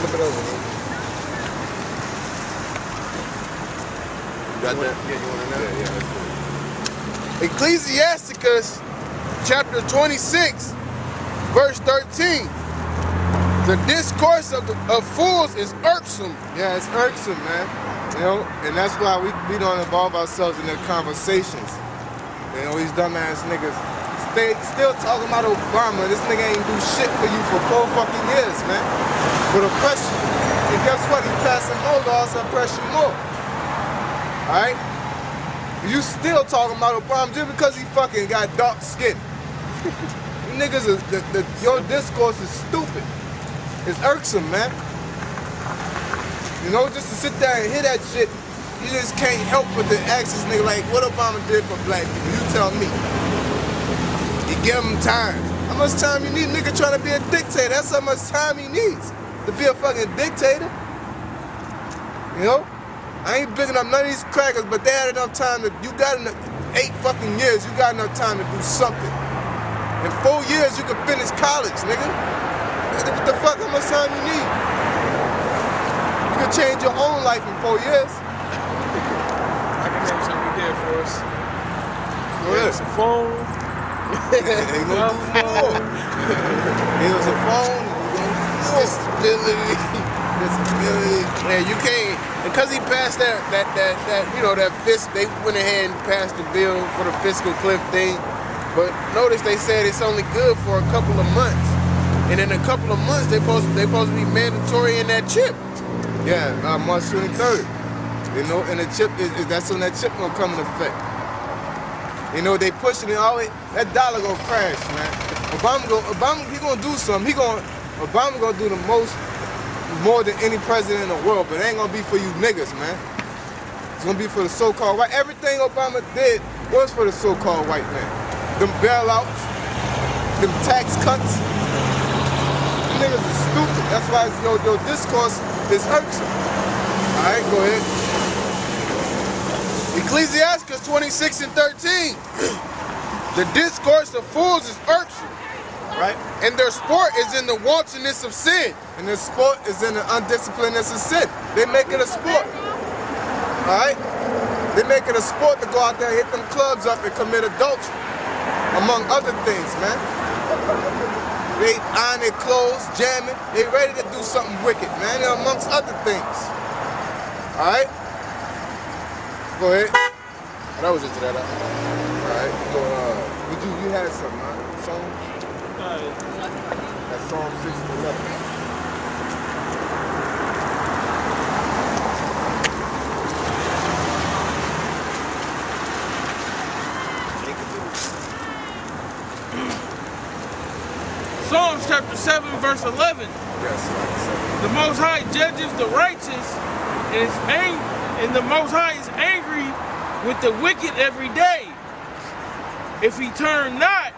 Flip it over. You got that? Yeah, you want to know? Yeah, that's good. Ecclesiasticus chapter 26, verse 13. The discourse of fools is irksome. Yeah, it's irksome, man. You know, and that's why we don't involve ourselves in their conversations. You know, these dumbass niggas still talking about Obama. This nigga ain't do shit for you for 4 fucking years, man. But oppress you. And guess what? He passing more laws to oppress you more. Alright? You still talking about Obama just because he fucking got dark skin. You niggas, your discourse is stupid. It's irksome, man. You know, just to sit there and hear that shit, you just can't help but to ask this nigga, like, what Obama did for black people? You tell me. You give him time. How much time you need? Nigga trying to be a dictator. That's how much time he needs to be a fucking dictator. You know? I ain't bigging up none of these crackers, but they had enough time to, you got enough, 8 fucking years, you got enough time to do something. In 4 years, you can finish college, nigga. What the fuck, how much time you need? You can change your own life in 4 years. I can name something he did for us. What is a phone. Ain't no phone. It was a phone. Disability. Man, you can't, because he passed that you know, that they went ahead and passed the bill for the fiscal cliff thing. But notice they said it's only good for a couple of months. And in a couple of months, they supposed to be mandatory in that chip. Yeah, March 23rd. You know, and the chip that's when that chip gonna come into effect. You know, they pushing it always. That dollar gonna crash, man. Obama, he gonna do something. Obama gonna do the most, more than any president in the world. But it ain't gonna be for you niggas, man. It's gonna be for the so-called white. Everything Obama did was for the so-called white man. Them bailouts, them tax cuts. Niggas is stupid. That's why your discourse is irksome. Alright, go ahead. Ecclesiasticus 26 and 13. The discourse of fools is irksome. Right? And their sport is in the wantonness of sin. And their sport is in the undisciplinedness of sin. They make it a sport. Alright? They make it a sport to go out there and hit them clubs up and commit adultery. Among other things, man. They iron their clothes, jamming. They ready to do something wicked, man, amongst other things. All right? Go ahead. Oh, that was into that. All right. So, you had something, huh? Songs? That's Psalm 6 to 11. Psalms chapter 7, verse 11. Yes, the Most High judges the righteous, and the Most High is angry with the wicked every day. If he turn not,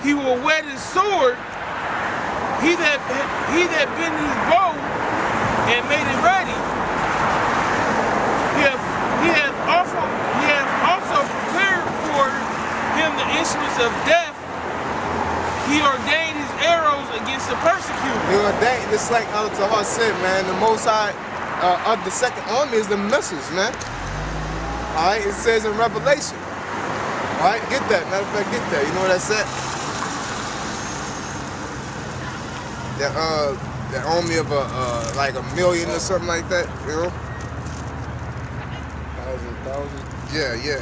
he will whet his sword. He that bent his bow and made it ready. He hath also prepared for him the instruments of death. He ordained his arrows against the persecutor. He ordained, just like Al-Tahar said, man, the Most High of the second army is the missiles, man. All right, it says in Revelation. All right, get that. Matter of fact, get that. You know what I said? The army of like 1 million or something like that, you know? Thousand. Yeah.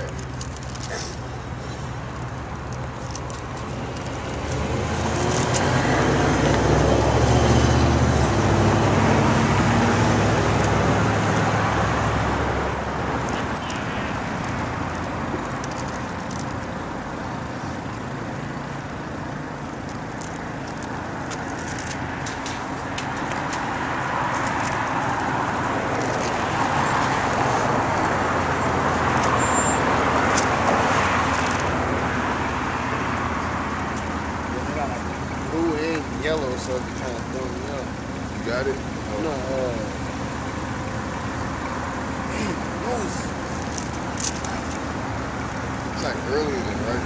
Yellow, so it kind of throw me up. You got it? No, it's like earlier than right?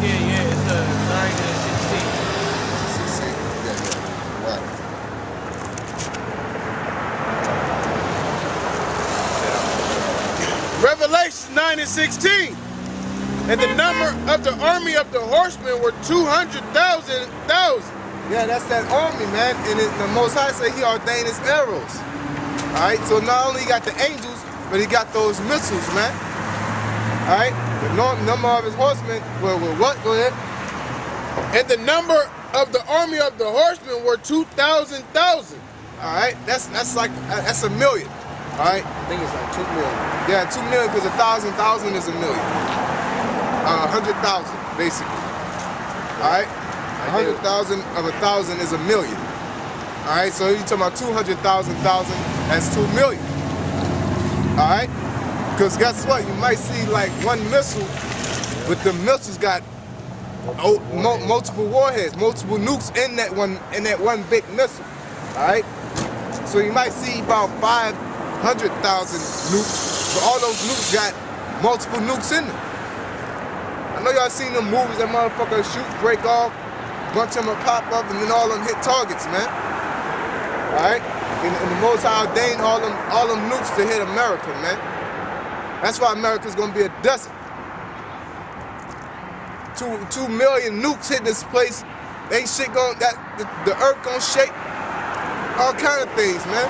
Yeah, it's 9 and 16. 16. And the number of the army of the horsemen were 200,000. Yeah, that's that army, man. And the Most High said he ordained his arrows. All right, so not only he got the angels, but he got those missiles, man. All right, the number of his horsemen were what? Go ahead. And the number of the army of the horsemen were 2,000. All right, that's a million. All right. I think it's like 2 million. Yeah, 2 million because 1,000 is a million. 100,000 basically. All right. 100,000 of 1,000 is a million. All right, so you're talking about 200,000, that's 2 million. All right, because guess what? You might see like one missile, but the missiles got multiple warheads, multiple nukes in that one big missile. All right, so you might see about 500,000 nukes, but all those nukes got multiple nukes in them. I know y'all seen them movies that motherfuckers shoot, break off. Bunch of them will pop up and then all of them hit targets, man. Alright? And the Most High ordained all them nukes to hit America, man. That's why America's gonna be a desert. 2 million nukes hitting this place. Ain't shit the earth gonna shake. All kind of things, man.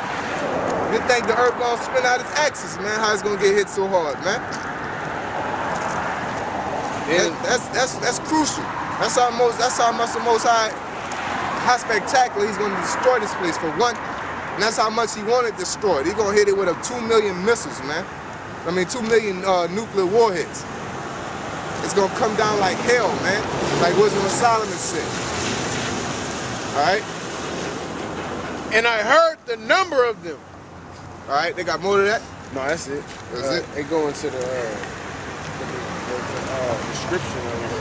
You think the earth gonna spin out its axis, man? How it's gonna get hit so hard, man? Yeah. That's crucial. That's how much the Most High, how spectacular he's going to destroy this place for one. And that's how much he wanted destroyed. He's going to hit it with 2 million missiles, man. I mean, 2 million nuclear warheads. It's going to come down like hell, man. Like Wisdom of Solomon said. All right? And I heard the number of them. All right, they got more of that? No, that's it. That's it? They go into the description of it.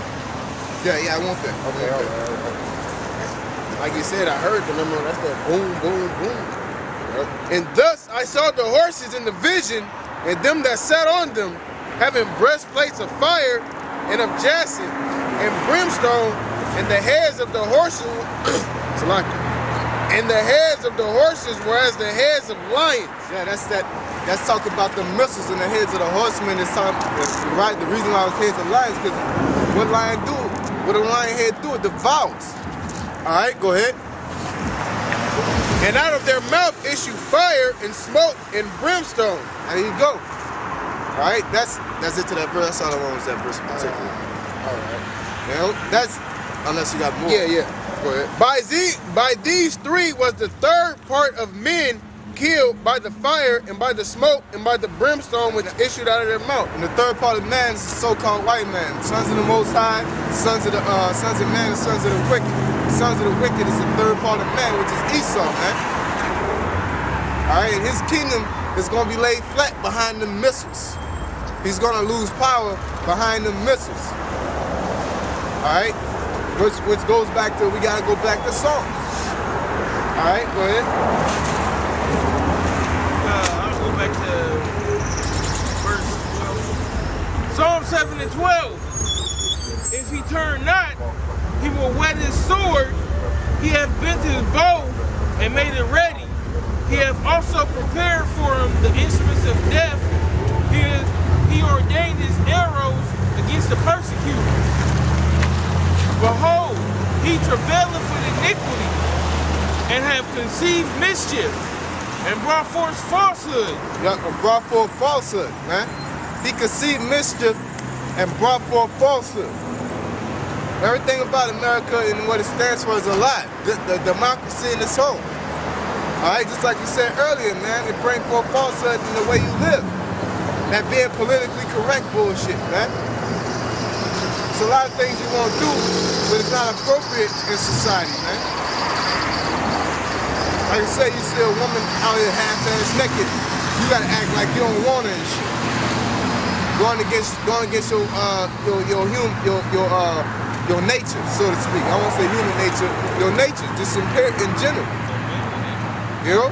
Yeah, I want that. Okay, all right. Like you said, I heard the number. That's that boom, boom, boom. Yep. And thus I saw the horses in the vision, and them that sat on them, having breastplates of fire and of jacinth and brimstone, and the heads of the horses, and the heads of the horses were as the heads of lions. Yeah, that's talking about the missiles in the heads of the horsemen. Right. The reason why I was heads of lions, because what lion do? What a lion head do? It devours. All right, go ahead. And out of their mouth issue fire and smoke and brimstone. There you go. All right, that's it to that verse. That's all I want was that verse in particular. All right. You know, that's unless you got more. Yeah. Go ahead. By these three was the third part of men killed by the fire and by the smoke and by the brimstone which issued out of their mouth. And the third part of man is the so-called white man, sons of the Most High, sons of man, and sons of the wicked. The sons of the wicked is the third part of man, which is Esau, man. All right, and his kingdom is going to be laid flat behind the missiles. He's going to lose power behind the missiles. All right, which goes back to, we got to go back to Psalms. All right, go ahead. I'll go back to verse 12. Psalm 7 and 12. If he turn not, he will whet his sword. He hath bent his bow and made it ready. He hath also prepared for him the instruments of death. He ordained his arrows against the persecutors. Behold, he travaileth with iniquity, and have conceived mischief, and brought forth falsehood. Yeah, brought forth falsehood, man. He conceived mischief and brought forth falsehood. Everything about America and what it stands for is a lie. The democracy in its home. All right, just like you said earlier, man, it brings forth falsehood in the way you live. That being politically correct bullshit, man. It's a lot of things you want to do, but it's not appropriate in society, man. Like you say, you see a woman out here half-ass naked, you gotta act like you don't want her and shit. Going against your nature, so to speak. I won't say human nature, your nature, just in general. You know?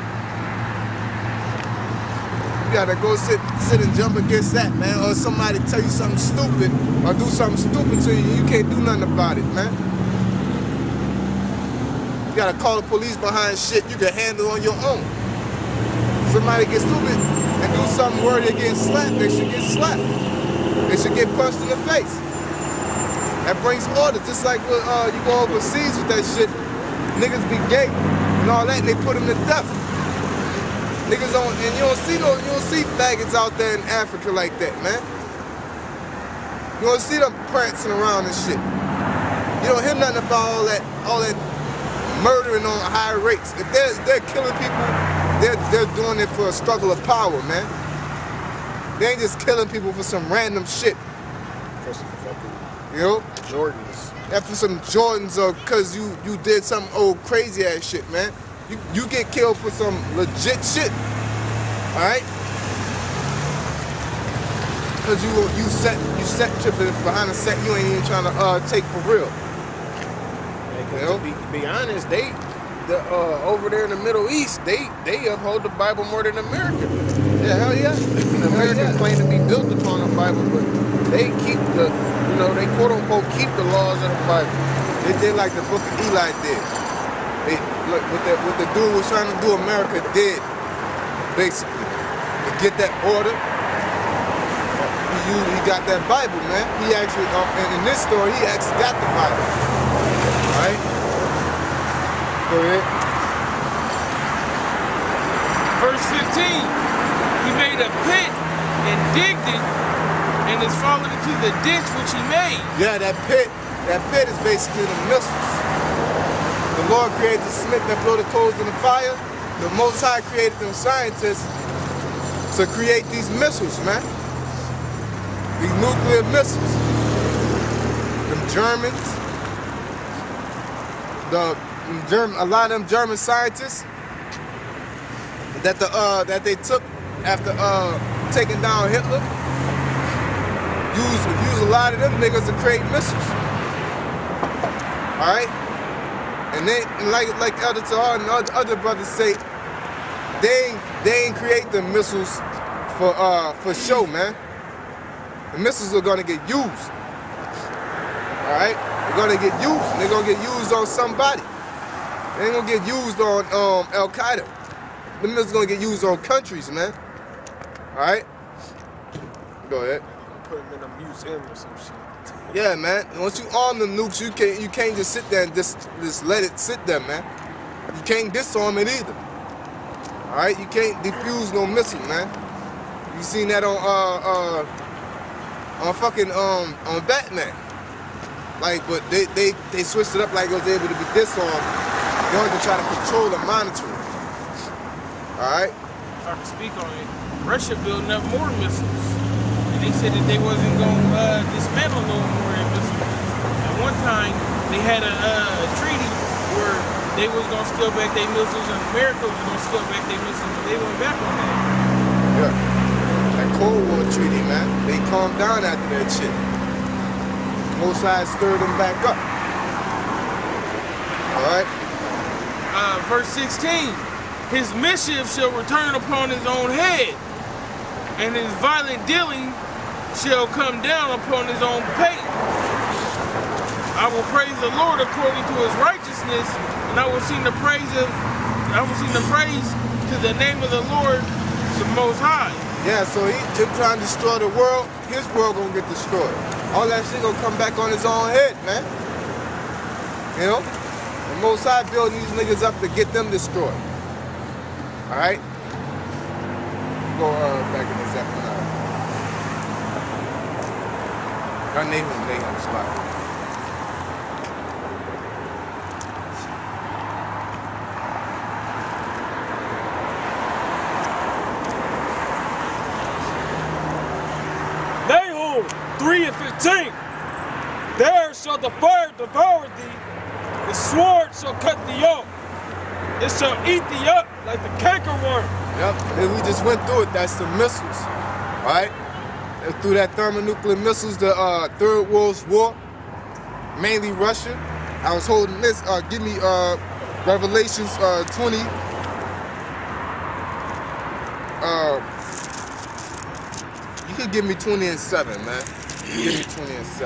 You gotta go sit and jump against that, man. Or somebody tell you something stupid or do something stupid to you, you can't do nothing about it, man. You gotta call the police behind shit you can handle on your own. Somebody gets stupid and do something worthy of getting slapped, they should get slapped. They should get punched in the face. That brings order. Just like when you go overseas with that shit, niggas be gay and all that, and they put them to death. Niggas don't, and you don't see faggots out there in Africa like that, man. You don't see them prancing around and shit. You don't hear nothing about all that murdering on high rates. If they're killing people, they're doing it for a struggle of power, man. They ain't just killing people for some random shit. You know? Jordans. That's for some Jordans or cause you did some old crazy ass shit, man. You get killed for some legit shit. Alright? Cause you set tripping behind the set you ain't even trying to take for real. You know? To be honest, over there in the Middle East, they uphold the Bible more than America. Yeah, hell yeah. America claim to be built upon the Bible, but they keep they quote unquote keep the laws of the Bible. They did like the Book of Eli did. They look what the dude was trying to do. America did basically to get that order. He got that Bible, man. He actually, in this story, he actually got the Bible. All right. Go ahead. Verse 15, he made a pit and digged it, and it's fallen into the ditch which he made. Yeah, that pit is basically the missiles. The Lord created the smith that blow the coals in the fire. The Most High created them scientists to create these missiles, man. These nuclear missiles. Them Germans, a lot of them German scientists that they took after taking down Hitler, use a lot of them niggas to create missiles. All right, and they like Elder Tahar and other brothers say, they ain't create the missiles for show, man. The missiles are gonna get used. All right, they're gonna get used. They're gonna get used on somebody. They ain't gonna get used on Al Qaeda. The missiles gonna get used on countries, man. All right, go ahead. Put them in a museum or some shit. Yeah, man. Once you arm them nukes, you can't just sit there and just let it sit there, man. You can't disarm it either. All right, you can't defuse no missile, man. You seen that on Batman. Like, but they switched it up like it was able to be disarmed. They wanted to try to control and monitor it. All right. If I can speak on it, Russia building up more missiles. And they said that they wasn't going to dismantle no more missiles. At one time, they had a treaty where they was going to scale back their missiles and America was going to scale back their missiles, but they went back on that. Yeah. That Cold War treaty, man. They calmed down after that shit. Most sides stirred them back up. All right. Verse 16. His mischief shall return upon his own head, and his violent dealing shall come down upon his own pate. I will praise the Lord according to his righteousness, and I will sing the praise to the name of the Lord, the Most High. Yeah, so him trying to destroy the world, his world gonna get destroyed. All that shit gonna come back on his own head, man. You know? The Most High building these niggas up to get them destroyed. All right? Go back in the Zephaniah. Nahum spot. Nahum 3:15. There shall the fire devour thee, the sword shall cut thee off. It shall eat thee up like the cankerworm. Yep, and we just went through it. That's the missiles, all right? Through that thermonuclear missiles, the Third World War, mainly Russia. I was holding this. Give me Revelations 20. You could give me 20 and 7, man. Give me 20 and 7.